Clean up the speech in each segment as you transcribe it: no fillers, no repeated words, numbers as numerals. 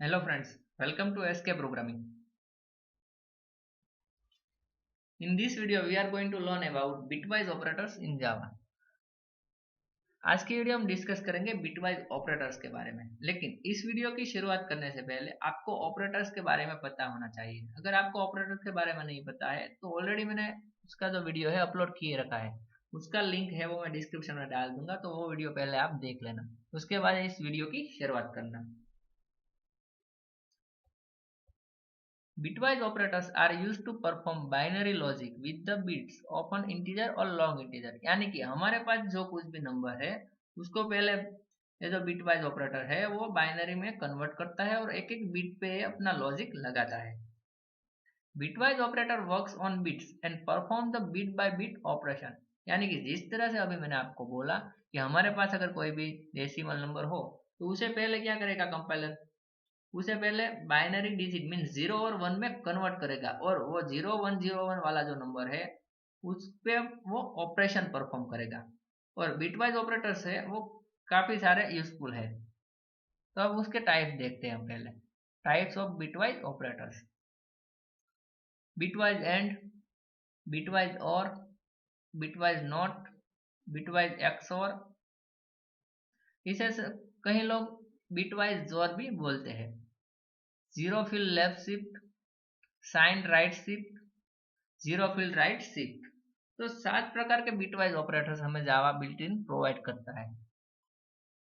Hello friends, welcome to SK Programming. In this video we are going to learn about bitwise operators in Java. आज की video हम discuss करेंगे bitwise operators के बारे में, लेकिन इस वीडियो की शुरुआत करने से पहले आपको ऑपरेटर्स के बारे में पता होना चाहिए। अगर आपको ऑपरेटर्स के बारे में नहीं पता है तो ऑलरेडी मैंने उसका जो वीडियो है अपलोड किए रखा है, उसका लिंक है वो मैं डिस्क्रिप्शन में डाल दूंगा, तो वो वीडियो पहले आप देख लेना, उसके बाद इस वीडियो की शुरुआत करना। Bitwise operators are used to perform binary logic with the bits often integer और long integer, यानी कि हमारे पास जो कुछ भी नंबर है उसको पहले ये जो बिटवाइज ऑपरेटर है वो बाइनरी में कन्वर्ट करता है और एक एक बिट पे अपना लॉजिक लगाता है। Bitwise operator works on bits and perform the bit by bit operation, यानी कि जिस तरह से अभी मैंने आपको बोला कि हमारे पास अगर कोई भी डेसिमल नंबर हो तो उसे पहले क्या करेगा कंपाइलर, उसे पहले बाइनरी डिजिट मीन 0 और 1 में कन्वर्ट करेगा और वो 0101 वाला जो नंबर है उस पे वो ऑपरेशन परफॉर्म करेगा। और बिटवाइज ऑपरेटर्स है वो काफी सारे यूजफुल है। तो अब उसके टाइप्स देखते हैं हम पहले। Types of bitwise operators: bitwise and, bitwise or, bitwise not, bitwise XOR, इसे कहीं लोग बिटवाइज जोर भी बोलते हैं। Zero fill left shift, sign right shift, zero field right shift. तो 7 प्रकार के बिटवाइज ऑपरेटर्स हमें जावा बिल्ट इन प्रोवाइड करता है।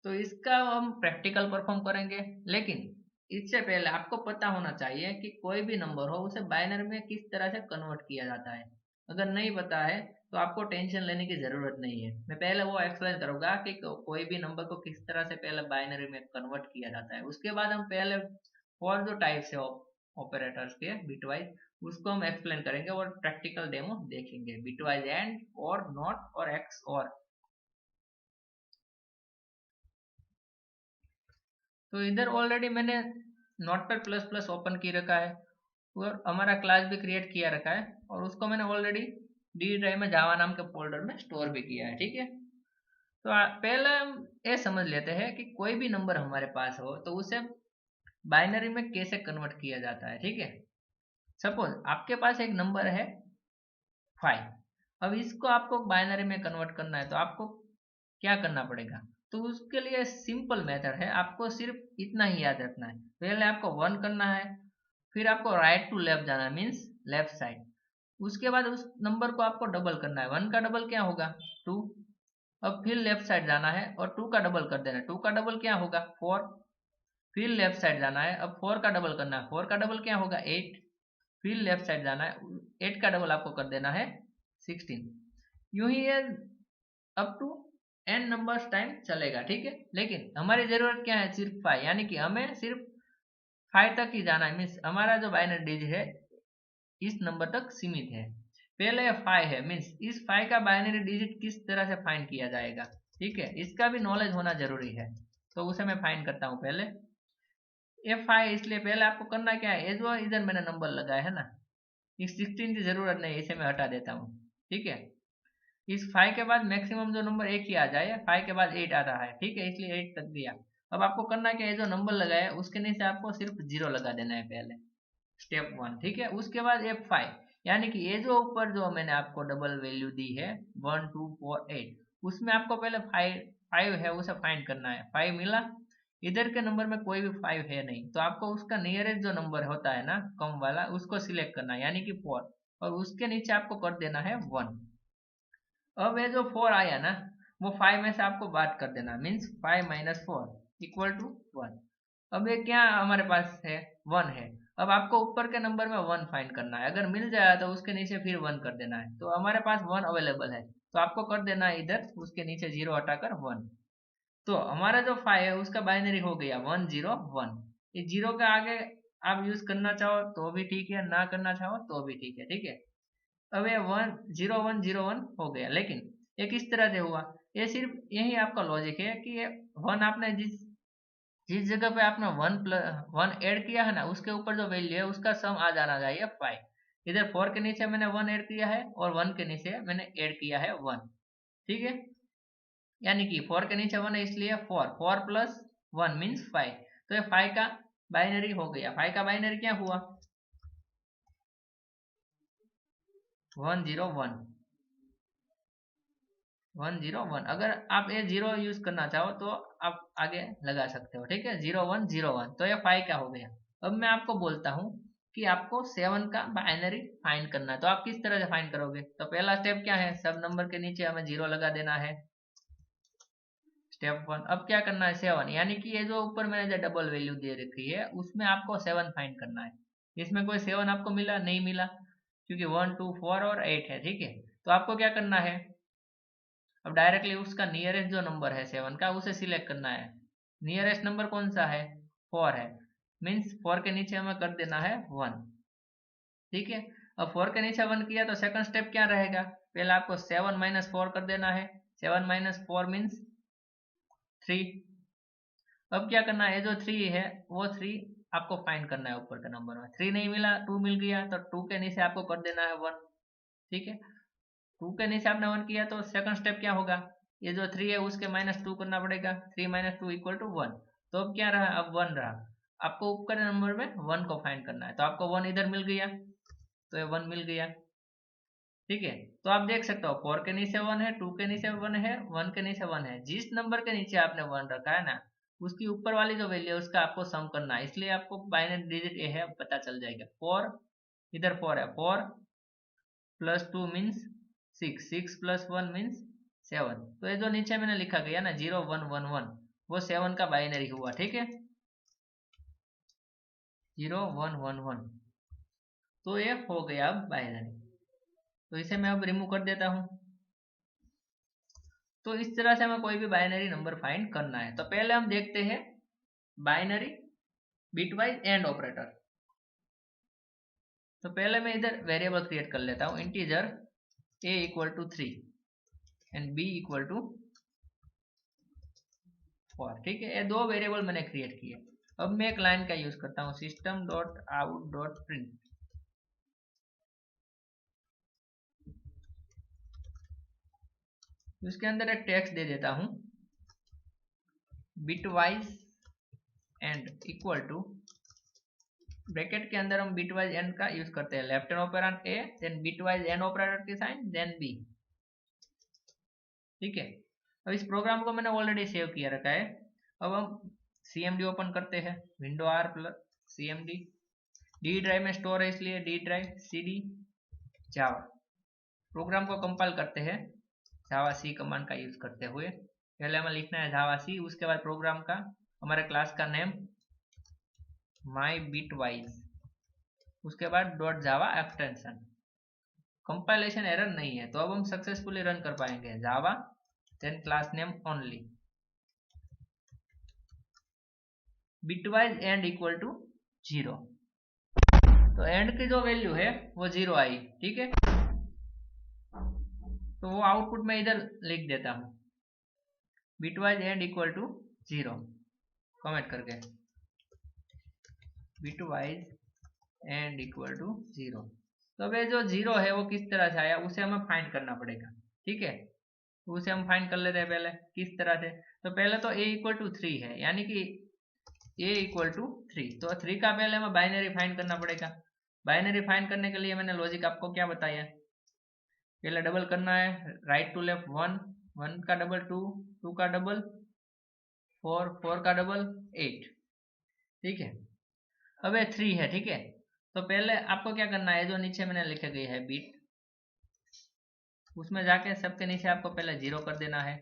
तो इसका हम प्रैक्टिकल परफॉर्म करेंगे, लेकिन इससे पहले आपको पता होना चाहिए कि कोई भी नंबर हो उसे बाइनरी में किस तरह से कन्वर्ट किया जाता है। अगर नहीं पता है तो आपको टेंशन लेने की जरूरत नहीं है, मैं पहले वो एक्सप्लेन करूंगा कि कोई भी नंबर को किस तरह से पहले बाइनरी में कन्वर्ट किया जाता है। उसके बाद हम पहले और जो टाइप्स है ऑपरेटर्स के बिटवाइज उसको हम एक्सप्लेन करेंगे और प्रैक्टिकल डेमो देखेंगे, बिटवाइज एंड और नॉट और एक्स और। तो इधर ऑलरेडी मैंने नोटपैड प्लस प्लस ओपन की रखा है और हमारा क्लास भी क्रिएट किया रखा है और उसको मैंने ऑलरेडी डी ड्राइव में जावा नाम के फोल्डर में स्टोर भी किया है। ठीक है, तो पहले हम ये समझ लेते हैं कि कोई भी नंबर हमारे पास हो तो उसे बाइनरी में कैसे कन्वर्ट किया जाता है। ठीक है, सपोज आपके पास एक नंबर है 5, अब इसको आपको बाइनरी में कन्वर्ट करना है तो आपको क्या करना पड़ेगा, तो उसके लिए सिंपल मेथड है, आपको सिर्फ इतना ही याद रखना है। पहले आपको 1 करना है, फिर आपको राइट टू लेफ्ट जाना है मीन्स लेफ्ट साइड, उसके बाद उस नंबर को आपको डबल करना है। 1 का डबल क्या होगा 2, अब फिर लेफ्ट साइड जाना है और 2 का डबल कर देना है। 2 का डबल क्या होगा 4, फिर लेफ्ट साइड जाना है, अब 4 का डबल करना है। 4 का डबल क्या होगा 8, फिर लेफ्ट साइड जाना है, 8 का डबल आपको कर देना है 16। यूं ही ये up to N numbers time चलेगा। ठीक है, लेकिन हमारी जरूरत क्या है सिर्फ 5, यानी कि हमें सिर्फ 5 तक ही जाना है, मीन्स हमारा जो बाइनरी डिजिट है इस नंबर तक सीमित है। पहले 5 है मीन्स इस 5 का बाइनरी डिजिट किस तरह से फाइंड किया जाएगा, ठीक है, इसका भी नॉलेज होना जरूरी है। तो उसे मैं फाइंड करता हूँ पहले F5, इसलिए पहले आपको करना क्या है, ये जो इधर मैंने नंबर लगाया है ना, इस 16 की जरूरत नहीं, इसे मैं हटा देता हूँ। ठीक है, इस 5 के बाद मैक्सिमम जो नंबर एक ही आ जाए, 5 के बाद 8 आ रहा है, ठीक है, इसलिए 8 तक दिया। अब आपको करना क्या है, जो नंबर लगाया उसके नीचे आपको सिर्फ 0 लगा देना है पहले, स्टेप 1। ठीक है, उसके बाद F5, यानी कि ये जो ऊपर जो मैंने आपको डबल वैल्यू दी है 1 2 4 8, उसमें आपको पहले 5 है उसे फाइंड करना है। 5 मिला, इधर के नंबर में कोई भी 5 है नहीं, तो आपको उसका नियरेस्ट जो नंबर होता है ना कम वाला उसको सिलेक्ट करना है, यानी कि 4, और उसके नीचे आपको कर देना है 1। अब ये जो 4 आया ना वो 5 में से आपको बात कर देना, मीन्स 5 माइनस 4 इक्वल टू 1। अब ये क्या हमारे पास है 1 है, अब आपको ऊपर के नंबर में 1 फाइंड करना है, अगर मिल जाए तो उसके नीचे फिर 1 कर देना है। तो हमारे पास 1 अवेलेबल है तो आपको कर देना है इधर उसके नीचे 0 हटाकर 1। तो हमारा जो 5 है उसका बाइनरी हो गया 1 0 1। इस 0 के आगे आप यूज करना चाहो तो भी ठीक है, ना करना चाहो तो भी ठीक है। ठीक है, अब ये 1 0 1 0 1 हो गया, लेकिन ये किस तरह से हुआ, ये सिर्फ यही आपका लॉजिक है कि ये 1 आपने जिस जिस जगह पे आपने 1 ऐड किया है ना उसके ऊपर जो वैल्यू है उसका सम आ जाना चाहिए 5। इधर 4 के नीचे मैंने 1 ऐड किया है और 1 के नीचे मैंने ऐड किया है 1। ठीक है, यानी कि 4 के नीचे 1 है इसलिए 4 4 प्लस 1 मीन्स 5। तो ये 5 का बाइनरी हो गया। 5 का बाइनरी क्या हुआ? 101 101। अगर आप ये 0 यूज करना चाहो तो आप आगे लगा सकते हो, ठीक है। 0101, तो ये 5 का हो गया। अब मैं आपको बोलता हूँ कि आपको 7 का बाइनरी फाइंड करना है, तो आप किस तरह से फाइंड करोगे? तो पहला स्टेप क्या है? सब नंबर के नीचे हमें 0 लगा देना है, स्टेप 1। अब क्या करना है? 7, यानी कि ये जो ऊपर मैंने जो डबल वैल्यू दे रखी है उसमें आपको 7 फाइंड करना है। इसमें कोई 7 आपको मिला? नहीं मिला, क्योंकि 1 2 4 और 8 है, ठीक है। तो आपको क्या करना है? अब डायरेक्टली उसका नियरेस्ट जो नंबर है 7 का उसे सिलेक्ट करना है। नियरेस्ट नंबर कौन सा है? 4 है, मीन्स 4 के नीचे हमें कर देना है 1, ठीक है। अब 4 के नीचे 1 किया तो सेकंड स्टेप क्या रहेगा? पहले आपको 7 माइनस 4 कर देना है। 7 माइनस 4 मीन्स 3। अब क्या करना है? जो 3 है वो 3 आपको फाइंड करना है ऊपर के नंबर में। 3 नहीं मिला, 2 मिल गया, तो 2 के नीचे आपको कर देना है 1, ठीक है। 2 के नीचे आपने 1 किया तो सेकंड स्टेप क्या होगा? ये जो 3 है उसके -2 करना पड़ेगा। 3 माइनस 2 इक्वल टू 1। तो अब क्या रहा? अब 1 रहा। आपको ऊपर नंबर में 1 को फाइंड करना है, तो आपको 1 इधर मिल गया, तो ये 1 मिल गया, ठीक है। तो आप देख सकते हो 4 के नीचे 1 है, 2 के नीचे 1 है, 1 के नीचे 1 है। जिस नंबर के नीचे आपने 1 रखा है ना, उसकी ऊपर वाली जो वैल्यू है उसका आपको सम करना है। इसलिए आपको बाइनरी डिजिट ये है पता चल जाएगा। 4 इधर 4 है, 4 प्लस 2 मीन्स 6, 6 प्लस 1 मीन्स 7। तो ये जो नीचे मैंने लिखा गया ना 0111, वो 7 का बाइनरी हुआ, ठीक है। 0111, तो ये हो गया अब बाइनरी। तो इसे मैं अब रिमूव कर देता हूँ। तो इस तरह से हमें कोई भी बाइनरी नंबर फाइंड करना है। तो पहले हम देखते हैं बाइनरी बिटवाइज एंड ऑपरेटर। तो पहले मैं इधर वेरिएबल क्रिएट कर लेता हूँ, integer a equal to 3 and b equal to 4, ठीक है। ये दो वेरिएबल मैंने क्रिएट किए। अब मैं एक लाइन का यूज करता हूँ, system dot out dot print. उसके अंदर एक टेक्स्ट दे देता हूँ, bitwise and equal to, bracket के अंदर हम बिटवाइज एंड का यूज करते हैं। Left hand operand a, then bitwise and operator की साइन, देन b, ठीक है। अब इस प्रोग्राम को मैंने ऑलरेडी सेव किया रखा है। अब हम cmd ओपन करते हैं, window r plus cmd। D drive में स्टोर है इसलिए डी ड्राइव cd जावा। प्रोग्राम को कंपाइल करते हैं जावा सी कमांड का यूज करते हुए। पहले हमें लिखना है जावा सी, उसके बाद प्रोग्राम का हमारे क्लास का नेम माई बिटवाइज, उसके बाद dot Java extension. Compilation error नहीं है, तो अब हम सक्सेसफुली रन कर पाएंगे Java, then class name only, bitwise and equal to 0। तो एंड की जो वैल्यू है वो 0 आई, ठीक है। तो वो आउटपुट में इधर लिख देता हूं, bitwise and equal to 0 comment करके, बिटवाइज एंड इक्वल टू 0। तो अब ये जो 0 है वो किस तरह से आया उसे हमें फाइंड करना पड़ेगा, ठीक है। तो उसे हम फाइंड कर लेते हैं पहले, किस तरह से। तो पहले तो a इक्वल टू 3 है, यानी कि a इक्वल टू 3, तो 3 का पहले हमें बाइनरी फाइंड करना पड़ेगा। बाइनरी फाइंड करने के लिए मैंने लॉजिक आपको क्या बताया? पहले डबल करना है, राइट टू लेफ्ट 1, 1 का डबल 2, 2 का डबल 4, 4 का डबल 8, ठीक है। अब ये 3 है, ठीक है। तो पहले आपको क्या करना है, जो नीचे मैंने लिखे गई है बीट, उसमें जाके सबके नीचे आपको पहले 0 कर देना है।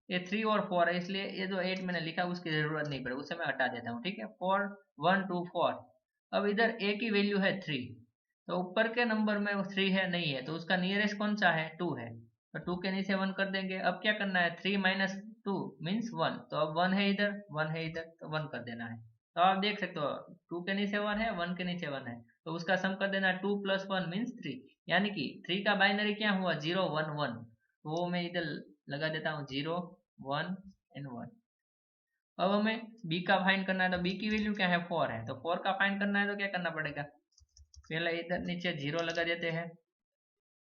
ये 3 और 4 है, इसलिए ये जो 8 मैंने लिखा उसकी जरूरत नहीं पड़ेगी, उसे मैं हटा देता हूँ, ठीक है। 4 1 2 4। अब इधर a की वैल्यू है 3, तो ऊपर के नंबर में 3 है नहीं है, तो उसका नियरेस्ट कौन सा है? 2 है, तो 2 के नीचे 1 कर देंगे। अब क्या करना है, 3 माइनस 2 मीन्स 1, तो अब 1 है इधर, 1 है इधर, तो 1 कर देना है। तो आप देख सकते हो 2 के नीचे 1 है, 1 के नीचे 1 है, तो उसका सम कर देना है 2 प्लस 1 मीन्स 3, यानी कि 3 का बाइनरी क्या हुआ? 0 1 1। तो वो मैं इधर लगा देता हूँ 0 1 एंड 1। अब हमें b का फाइंड करना है, तो b की वैल्यू क्या है? 4 है, तो 4 का फाइंड करना है तो क्या करना पड़ेगा? पहले इधर नीचे 0 लगा देते हैं,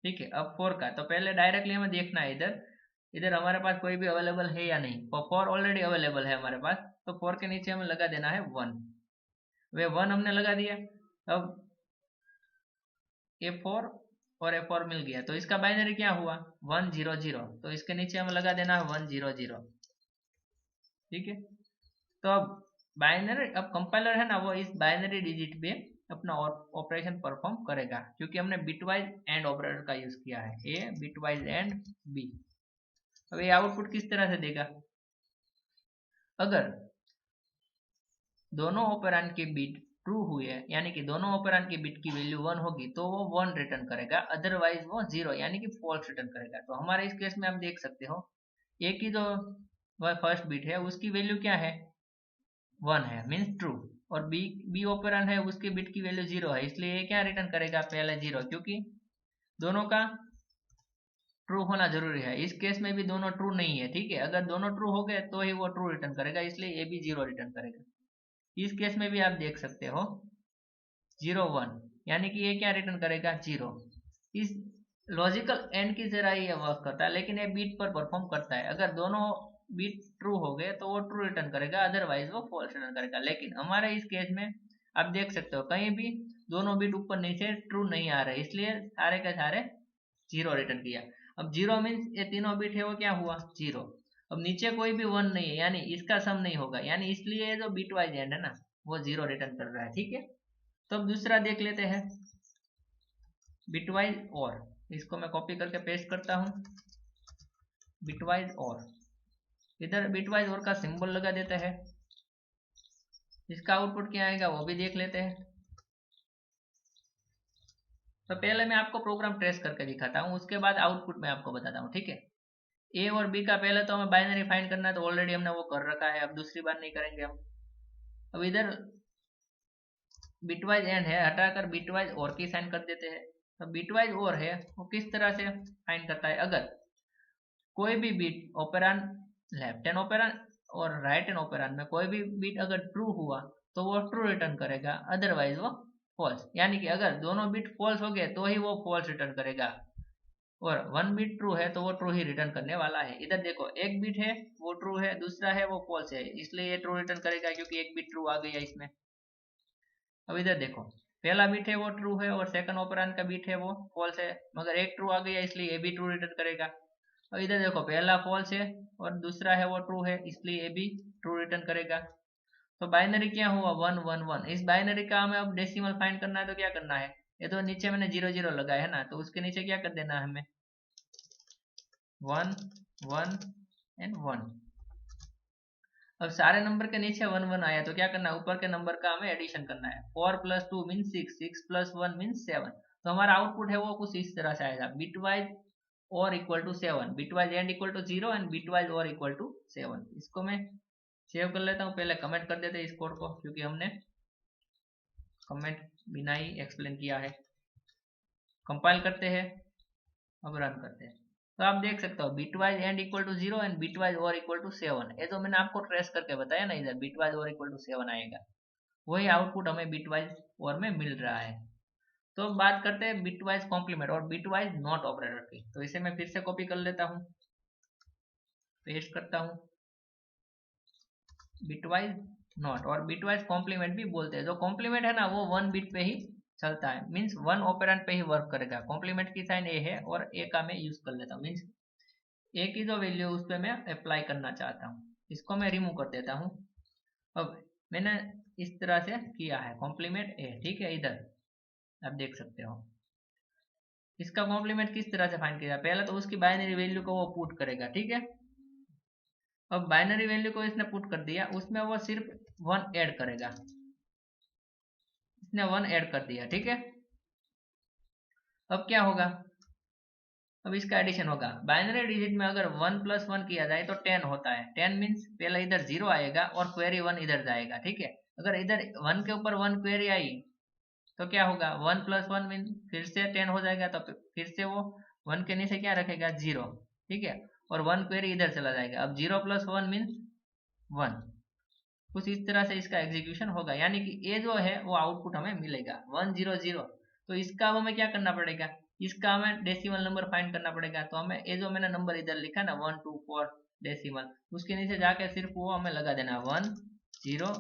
ठीक है। अब 4 का, तो पहले डायरेक्टली हमें देखना है इधर इधर हमारे पास कोई भी अवेलेबल है या नहीं, फोर ऑलरेडी अवेलेबल है हमारे पास, तो फोर के नीचे हमें लगा देना है वन। वे वन हमने लगा दिया। अब A4 और A4 मिल गया, तो इसका बाइनरी क्या हुआ 100, तो इसके नीचे हमें लगा देना है 100, ठीक है। तो अब बाइनरी, अब कंपाइलर है ना वो इस बाइनरी डिजिट पे अपना ऑपरेशन परफॉर्म करेगा, क्योंकि हमने बिटवाइज एंड ऑपरेटर का यूज किया है, ए बिटवाइज एंड बी। अब ये आउटपुट किस तरह से देगा, अगर दोनों ऑपरेंड के बिट ट्रू हुए, यानी कि दोनों ऑपरेंड के बिट की वैल्यू 1 होगी तो वो 1 रिटर्न करेगा, अदरवाइज वो 0 यानी कि फॉल्स रिटर्न करेगा। तो हमारे इस केस में आप देख सकते हो ए की जो फर्स्ट बिट है उसकी वैल्यू क्या है 1 है, मीन्स ट्रू, और बी ऑपरेंड है उसके बिट की वैल्यू 0 है, इसलिए ये क्या रिटर्न करेगा पहले 0, क्योंकि दोनों का ट्रू होना जरूरी है। इस केस में भी दोनों ट्रू नहीं है, ठीक है, अगर दोनों ट्रू हो गए तो ही वो ट्रू रिटर्न करेगा, इसलिए ये भी 0 रिटर्न करेगा। इस केस में भी आप देख सकते हो 0 1, यानी कि ये क्या रिटर्न करेगा 0। इस लॉजिकल एंड की तरह ये वर्क करता है, लेकिन ये बीट पर परफॉर्म करता है। अगर दोनों बीट ट्रू हो गए तो वो ट्रू रिटर्न करेगा, अदरवाइज वो फॉल्स रिटर्न करेगा। लेकिन हमारे इस केस में आप देख सकते हो कहीं भी दोनों बीट ऊपर नीचे ट्रू नहीं आ रहे, इसलिए सारे के सारे 0 रिटर्न किया। अब 0 मीन्स ये तीनों बीट है वो क्या हुआ 0। अब नीचे कोई भी 1 नहीं है, यानी इसका सम नहीं होगा, यानी इसलिए जो बीट वाइज एंड है ना वो 0 रिटर्न कर रहा है, ठीक है। तो अब दूसरा देख लेते हैं बिटवाइज और, इसको मैं कॉपी करके पेस्ट करता हूं, बिटवाइज और, इधर बिटवाइज और का सिंबल लगा देता है। इसका आउटपुट क्या आएगा वो भी देख लेते हैं। तो पहले मैं आपको प्रोग्राम ट्रेस करके दिखाता हूँ, उसके बाद आउटपुट मैं आपको बताता हूँ, ठीक है। ए और बी का पहले तो हमें बाइनरी फाइंड करना है, तो ऑलरेडी हमने वो कर रखा है, अब दूसरी बार नहीं करेंगे हम। अब इधर बिटवाइज एंड है, हटाकर बिटवाइज और की साइन कर देते हैं। तो बिटवाइज और है वो किस तरह से फाइंड करता है, अगर कोई भी bit operand left hand operand और राइट हैंड ऑपरेंड में कोई भी बिट अगर ट्रू हुआ तो वो ट्रू रिटर्न करेगा, अदरवाइज वो फॉल्स, यानी कि अगर दोनों बिट फॉल्स हो गए तो ही वो फॉल्स रिटर्न करेगा, और वन बिट ट्रू है तो वो ट्रू ही रिटर्न करने वाला है। इधर देखो एक बिट है वो ट्रू है, दूसरा है वो फॉल्स है, इसलिए ये ट्रू रिटर्न करेगा क्योंकि एक बिट ट्रू आ गया इसमें। अब इधर देखो पहला बिट है वो ट्रू है और सेकंड ऑपरेंड का बिट है वो फॉल्स है, मगर एक ट्रू आ गया इसलिए ये भी ट्रू रिटर्न करेगा। और इधर देखो पहला फॉल्स है और दूसरा है वो ट्रू है, इसलिए ये भी ट्रू रिटर्न करेगा। तो बाइनरी क्या हुआ 1 1 1। इस बाइनरी का हमें अब डेसिमल फाइंड करना है, तो क्या करना है, ये तो नीचे मैंने 0 0 लगाया है ना, तो उसके नीचे क्या कर देना है हमें 1 1 एंड 1। अब सारे नंबर के नीचे 1 1 आया तो क्या करना है, ऊपर के नंबर का हमें एडिशन करना है। 4 + 2 मीन 6, 6 + 1 मीन 7। तो हमारा आउटपुट है वो कुछ इस तरह से आएगा, बिटवाइज और equal to 7, bitwise and equal to 0 and bitwise और इक्वल टू 7। इसको मैं सेव कर लेता हूँ, पहले कमेंट कर देते हैं इस कोड को, क्योंकि हमने कमेंट बिना ही एक्सप्लेन किया है। कंपाइल करते हैं, अब रन करते हैं। तो आप देख सकते हो bitwise and equal to 0 and bitwise और इक्वल टू 7, ये तो मैंने आपको ट्रेस करके बताया ना, इधर बिटवाइज और इक्वल टू 7 आएगा, वही आउटपुट हमें बिटवाइज और में मिल रहा है। तो बात करते हैं बिटवाइज कॉम्प्लीमेंट और बिटवाइज नॉट ऑपरेटर की। तो इसे मैं फिर से कॉपी कर लेता हूँ, पेस्ट करता हूँ, बिटवाइज नॉट और बिटवाइज कॉम्प्लीमेंट भी बोलते हैं। जो कॉम्प्लीमेंट है ना वो 1 बिट पे ही चलता है, मीन्स 1 ऑपरेंड पे ही वर्क करेगा। कॉम्प्लीमेंट की साइन ए है और ए का मैं यूज कर लेता हूँ, मीन्स ए की जो वैल्यू उस पर मैं अप्लाई करना चाहता हूँ, इसको मैं रिमूव कर देता हूँ। अब मैंने इस तरह से किया है कॉम्प्लीमेंट ए, ठीक है। इधर आप देख सकते हो इसका कॉम्प्लीमेंट किस तरह से फाइंड किया, पहले तो उसकी बाइनरी वैल्यू को वो पुट करेगा, ठीक है। अब बाइनरी वैल्यू को इसने पुट कर दिया, उसमें वो सिर्फ 1 ऐड करेगा, इसने 1 ऐड कर दिया, ठीक है। अब क्या होगा, अब इसका एडिशन होगा। बाइनरी डिजिट में अगर 1 + 1 किया जाए तो 10 होता है। 10 मीन्स पहले इधर 0 आएगा और क्वेरी 1 इधर जाएगा, ठीक है। अगर इधर 1 के ऊपर 1 क्वेरी आई तो क्या होगा 1 + 1 मीन फिर से 10 हो जाएगा, तो फिर से वो 1 के नीचे क्या रखेगा 0, ठीक है, और 1 क्वेरी इधर चला जाएगा। अब 0 + 1 मीन्स 1। कुछ इस तरह से इसका एग्जीक्यूशन होगा, यानी कि ये जो है वो आउटपुट हमें मिलेगा 1 0 0। तो इसका अब हमें क्या करना पड़ेगा, इसका हमें डेसिमल नंबर फाइंड करना पड़ेगा। तो हमें ये जो मैंने नंबर इधर लिखा ना 1 2 4 डेसिमल, उसके नीचे जाके सिर्फ वो हमें लगा देना 1 0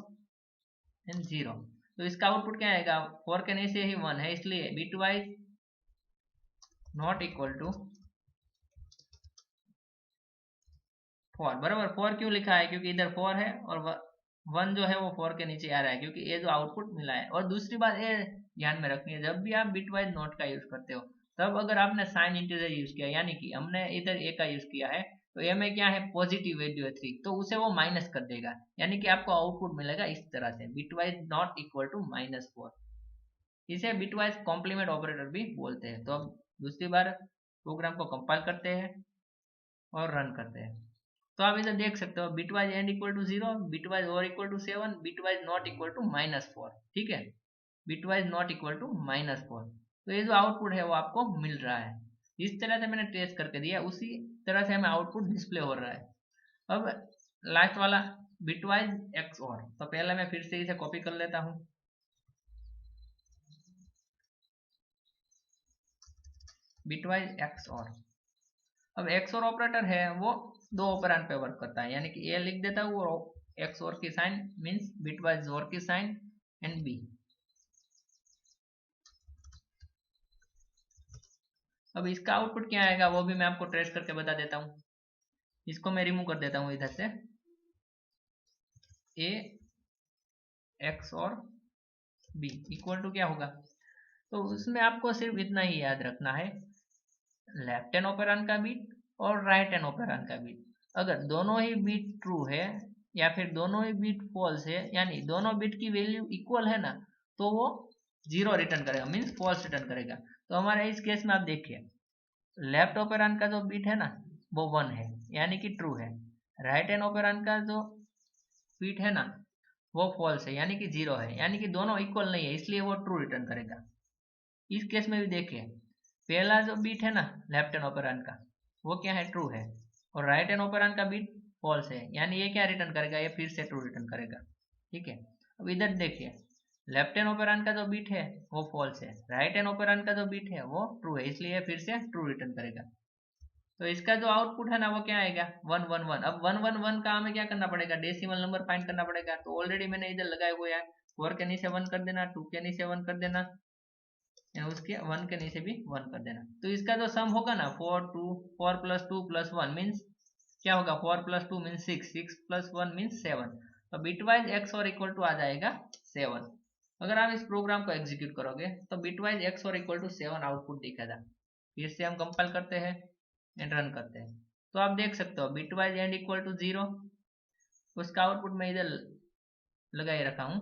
एंड 0। तो इसका आउटपुट क्या आएगा, 4 के नीचे ही 1 है, इसलिए bitwise not equal to 4। बराबर, 4 क्यों लिखा है, क्योंकि इधर 4 है और 1 जो है वो 4 के नीचे आ रहा है, क्योंकि ये जो आउटपुट मिला है। और दूसरी बात ये ध्यान में रखनी है, जब भी आप बिटवाइज नोट का यूज करते हो, तब अगर आपने साइन इंटीजर यूज किया, यानी कि हमने इधर ए का यूज किया है, तो ए में क्या है, पॉजिटिव वैल्यू है 3, तो उसे वो माइनस कर देगा, यानी कि आपको आउटपुट मिलेगा इस तरह से, बिटवाइज नॉट इक्वल टू -4। इसे बिटवाइज कॉम्प्लीमेंट ऑपरेटर भी बोलते हैं। तो अब दूसरी बार प्रोग्राम को कंपाइल करते हैं और रन करते हैं। तो आप इधर देख सकते हो, bitwise and equal to 0, bitwise और equal to 7, bitwise not equal to -4। ठीक है, बिटवाइज नॉट इक्वल टू -4। तो ये जो आउटपुट है वो आपको मिल रहा है। इस तरह से मैंने ट्रेस करके दिया, उसी तरह से हमें आउटपुट डिस्प्ले हो रहा है। अब लास्ट वाला बिटवाइज एक्स और, तो पहले मैं फिर से इसे कॉपी कर लेता हूँ, बिटवाइज एक्स और। अब एक्स और ऑपरेटर है वो दो ऑपरेंड पे वर्क करता है, यानी कि ए लिख देता हूँ और एक्स और की साइन मीन्स बिटवाइज और की साइन एंड बी। अब इसका आउटपुट क्या आएगा वो भी मैं आपको ट्रेस करके बता देता हूँ। इसको मैं रिमूव कर देता हूँ इधर से, ए एक्स और बी इक्वल टू क्या होगा, तो उसमें आपको सिर्फ इतना ही याद रखना है, लेफ्ट हैंड ऑपरेंड का बिट और राइट हैंड ऑपरेंड का बिट। अगर दोनों ही बिट ट्रू है या फिर दोनों ही बिट फॉल्स है, यानी दोनों बिट की वैल्यू इक्वल है ना, तो वो 0 रिटर्न करेगा, मीन्स फॉल्स रिटर्न करेगा। तो हमारे इस केस में आप देखिए, लेफ्ट ऑपरेंड का जो बिट है ना वो 1 है, यानी कि ट्रू है। राइट हैंड ऑपरेंड का जो बिट है ना वो फॉल्स है, यानी कि 0 है, यानी कि दोनों इक्वल नहीं है, इसलिए वो ट्रू रिटर्न करेगा। इस केस में भी देखिए, पहला जो बिट है ना लेफ्ट हैंड ऑपरेंड का वो क्या है, ट्रू है, और राइट हैंड ऑपरेंड का बिट फॉल्स है, यानी ये क्या रिटर्न करेगा, ये फिर से ट्रू रिटर्न करेगा। ठीक है, अब इधर देखिए, लेफ्ट हैंड ऑपरेंड का जो बिट है वो फॉल्स है, राइट हैंड ऑपरेंड का जो बिट है वो ट्रू है, इसलिए फिर से ट्रू रिटर्न करेगा। तो इसका जो आउटपुट है ना वो क्या आएगा, 111। अब 111 का हमें क्या करना पड़ेगा, डेसिमल नंबर फाइंड करना पड़ेगा। तो ऑलरेडी मैंने इधर लगाए हुए हैं, 4 के नीचे 1 कर देना, 2 के नीचे 1 कर देना, उसके 1 के नीचे भी 1 कर देना। तो इसका जो सम होगा ना 4 प्लस 2 प्लस 1 मीन्स क्या होगा, 4 प्लस 2 मीन्स 6, 6 प्लस 1 मीन्स 7। तो bitwise XOR equal to आ जाएगा 7। अगर आप इस प्रोग्राम को एग्जीक्यूट करोगे तो bitwise XOR equal to 7 output दिखेगा। फिर से हम कंपाइल करते हैं एंड रन करते हैं, तो आप देख सकते हो बिटवाइज एंड इक्वल टू 0, उसका आउटपुट मैं इधर लगाए रखा हूँ।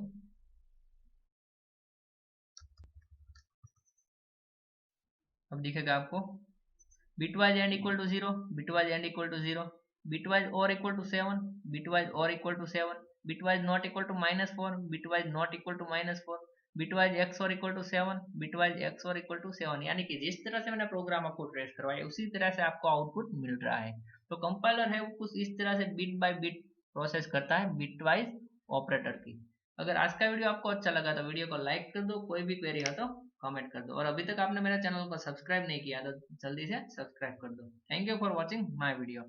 अब दिखेगा आपको bitwise and equal to 0, bitwise and equal to 0, bitwise और इक्वल टू 7, बिटवाइज और equal to 7, bitwise not equal to -4, bitwise not equal to -4, bitwise XOR equal to 7, bitwise XOR equal to 7। यानी कि जिस तरह से मैंने programme आपको trace करवाया उसी तरह से आपको आउटपुट मिल रहा है। तो कंपाइलर है वो कुछ इस तरह से बिट बाय बिट प्रोसेस करता है बिटवाइज ऑपरेटर की। अगर आज का वीडियो आपको अच्छा लगा तो वीडियो को लाइक कर दो, कोई भी क्वेरी हो तो कमेंट कर दो, और अभी तक आपने मेरे चैनल को सब्सक्राइब नहीं किया तो जल्दी से सब्सक्राइब कर दो। Thank you for watching my video.